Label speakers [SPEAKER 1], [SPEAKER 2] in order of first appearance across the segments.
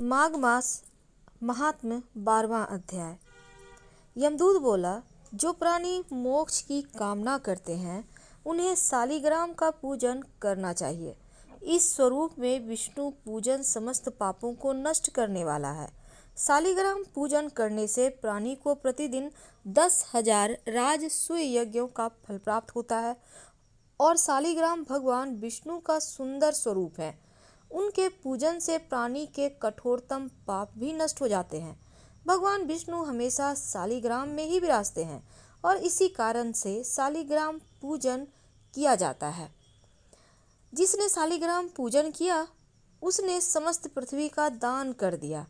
[SPEAKER 1] माघ मास महात्म्य 12वां अध्याय। यमदूत बोला, जो प्राणी मोक्ष की कामना करते हैं उन्हें शालिग्राम का पूजन करना चाहिए। इस स्वरूप में विष्णु पूजन समस्त पापों को नष्ट करने वाला है। शालिग्राम पूजन करने से प्राणी को प्रतिदिन 10,000 राजसूय यज्ञों का फल प्राप्त होता है और शालिग्राम भगवान विष्णु का सुंदर स्वरूप है। उनके पूजन से प्राणी के कठोरतम पाप भी नष्ट हो जाते हैं। भगवान विष्णु हमेशा शालिग्राम में ही विराजते हैं और इसी कारण से शालिग्राम पूजन किया जाता है। जिसने शालिग्राम पूजन किया उसने समस्त पृथ्वी का दान कर दिया।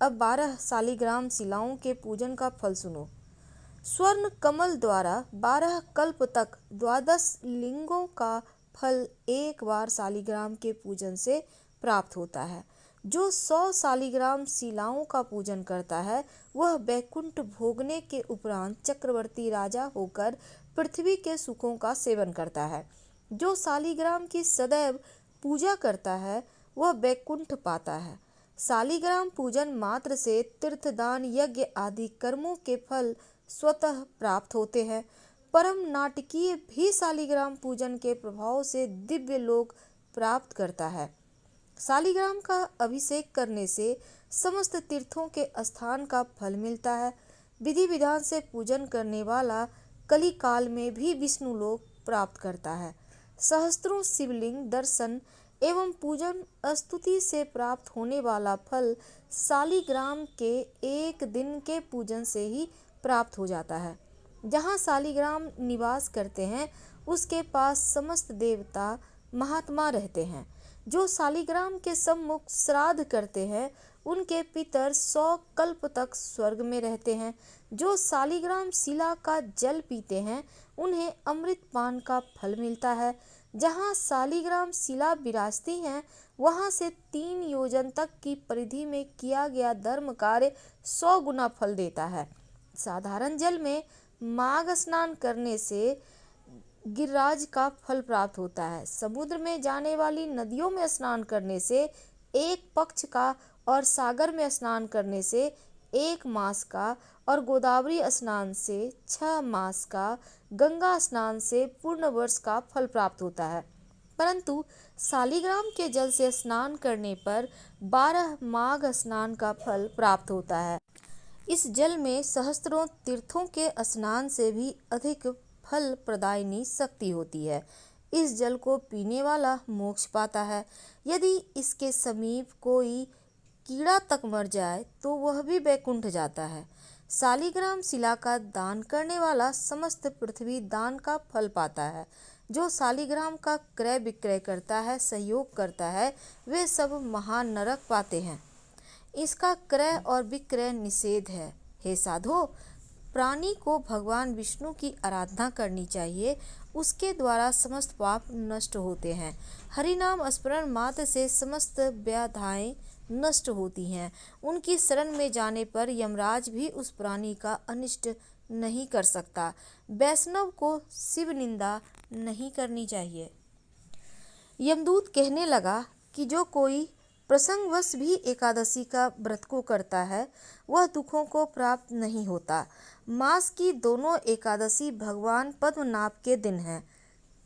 [SPEAKER 1] अब 12 शालिग्राम शिलाओं के पूजन का फल सुनो। स्वर्ण कमल द्वारा 12 कल्प तक 12 लिंगों का फल एक बार शालिग्राम के पूजन से प्राप्त होता है। जो 100 शालिग्राम शिलाओं का पूजन करता है वह वैकुंठ भोगने के उपरांत चक्रवर्ती राजा होकर पृथ्वी के सुखों का सेवन करता है। जो शालिग्राम की सदैव पूजा करता है वह वैकुंठ पाता है। शालिग्राम पूजन मात्र से तीर्थदान यज्ञ आदि कर्मों के फल स्वतः प्राप्त होते हैं। परम नाटकीय भी शालिग्राम पूजन के प्रभाव से दिव्य लोक प्राप्त करता है। शालिग्राम का अभिषेक करने से समस्त तीर्थों के स्थान का फल मिलता है। विधि विधान से पूजन करने वाला कली काल में भी विष्णु लोक प्राप्त करता है। सहस्त्रों शिवलिंग दर्शन एवं पूजन स्तुति से प्राप्त होने वाला फल शालिग्राम के एक दिन के पूजन से ही प्राप्त हो जाता है। जहाँ शालिग्राम निवास करते हैं उसके पास समस्त देवता महात्मा रहते हैं। जो शालिग्राम के सम्मुख श्राद्ध करते हैं उनके पितर 100 कल्प तक स्वर्ग में रहते हैं। जो शालिग्राम शिला का जल पीते हैं उन्हें अमृत पान का फल मिलता है। जहाँ शालिग्राम शिला विराजती हैं वहाँ से 3 योजन तक की परिधि में किया गया धर्म कार्य 100 गुना फल देता है। साधारण जल में माघ स्नान करने से गिरिराज का फल प्राप्त होता है। समुद्र में जाने वाली नदियों में स्नान करने से 1 पक्ष का और सागर में स्नान करने से 1 मास का और गोदावरी स्नान से 6 मास का, गंगा स्नान से पूर्ण वर्ष का फल प्राप्त होता है। परंतु शालिग्राम के जल से स्नान करने पर 12 माघ स्नान का फल प्राप्त होता है। इस जल में सहस्त्रों तीर्थों के स्नान से भी अधिक फल प्रदायिनी शक्ति होती है। इस जल को पीने वाला मोक्ष पाता है। यदि इसके समीप कोई कीड़ा तक मर जाए तो वह भी वैकुंठ जाता है। शालिग्राम शिला का दान करने वाला समस्त पृथ्वी दान का फल पाता है। जो शालिग्राम का क्रय विक्रय करता है, सहयोग करता है, वे सब महानरक पाते हैं। इसका क्रय और विक्रय निषेध है। हे साधो, प्राणी को भगवान विष्णु की आराधना करनी चाहिए। उसके द्वारा समस्त पाप नष्ट होते हैं। हरि नाम स्मरण मात्र से समस्त व्याधाएं नष्ट होती हैं। उनकी शरण में जाने पर यमराज भी उस प्राणी का अनिष्ट नहीं कर सकता। वैष्णव को शिव निंदा नहीं करनी चाहिए। यमदूत कहने लगा कि जो कोई प्रसंगवश भी एकादशी का व्रत को करता है वह दुखों को प्राप्त नहीं होता। मास की दोनों एकादशी भगवान पद्मनाभ के दिन है।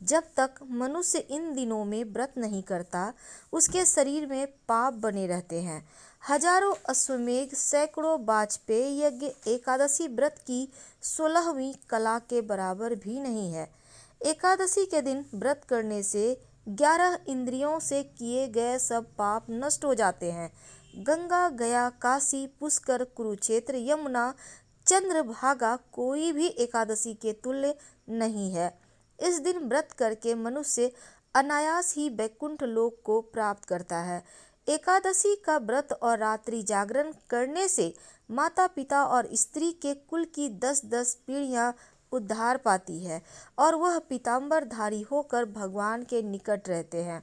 [SPEAKER 1] जब तक मनुष्य इन दिनों में व्रत नहीं करता उसके शरीर में पाप बने रहते हैं। हजारों अश्वमेघ, सैकड़ों वाजपेय यज्ञ एकादशी व्रत की 16वीं कला के बराबर भी नहीं है। एकादशी के दिन व्रत करने से 11 इंद्रियों से किए गए सब पाप नष्ट हो जाते हैं। गंगा, गया, काशी, पुष्कर, कुरुक्षेत्र, यमुना, चंद्रभागा कोई भी एकादशी के तुल्य नहीं है। इस दिन व्रत करके मनुष्य अनायास ही वैकुंठ लोक को प्राप्त करता है। एकादशी का व्रत और रात्रि जागरण करने से माता पिता और स्त्री के कुल की 10-10 पीढ़ियां उद्धार पाती है और वह पीताम्बरधारी होकर भगवान के निकट रहते हैं।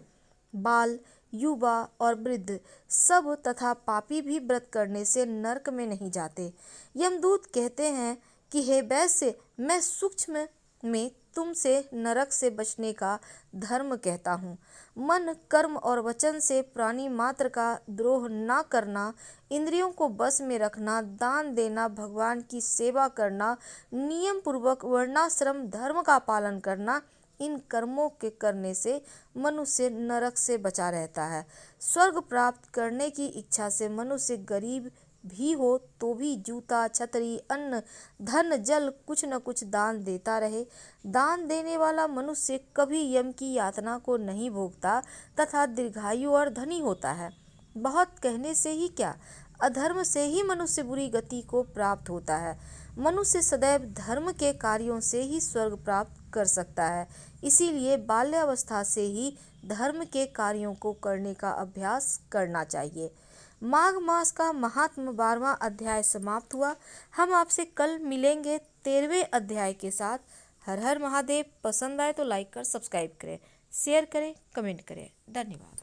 [SPEAKER 1] बाल, युवा और वृद्ध सब तथा पापी भी व्रत करने से नरक में नहीं जाते। यमदूत कहते हैं कि हे वैश्य, मैं सूक्ष्म में तुमसे नरक से बचने का धर्म कहता हूँ। मन, कर्म और वचन से प्राणी मात्र का द्रोह न करना, इंद्रियों को बस में रखना, दान देना, भगवान की सेवा करना, नियम पूर्वक वर्णाश्रम धर्म का पालन करना, इन कर्मों के करने से मनुष्य नरक से बचा रहता है। स्वर्ग प्राप्त करने की इच्छा से मनुष्य गरीब भी हो तो भी जूता, छतरी, अन्न, धन, जल कुछ न कुछ दान देता रहे। दान देने वाला मनुष्य कभी यम की यातना को नहीं भोगता तथा दीर्घायु और धनी होता है। बहुत कहने से ही क्या, अधर्म से ही मनुष्य बुरी गति को प्राप्त होता है। मनुष्य सदैव धर्म के कार्यों से ही स्वर्ग प्राप्त कर सकता है। इसीलिए बाल्यावस्था से ही धर्म के कार्यों को करने का अभ्यास करना चाहिए। माघ मास का महात्म 12वां अध्याय समाप्त हुआ। हम आपसे कल मिलेंगे 13वें अध्याय के साथ। हर हर महादेव। पसंद आए तो लाइक कर सब्सक्राइब करें, शेयर करें, कमेंट करें। धन्यवाद।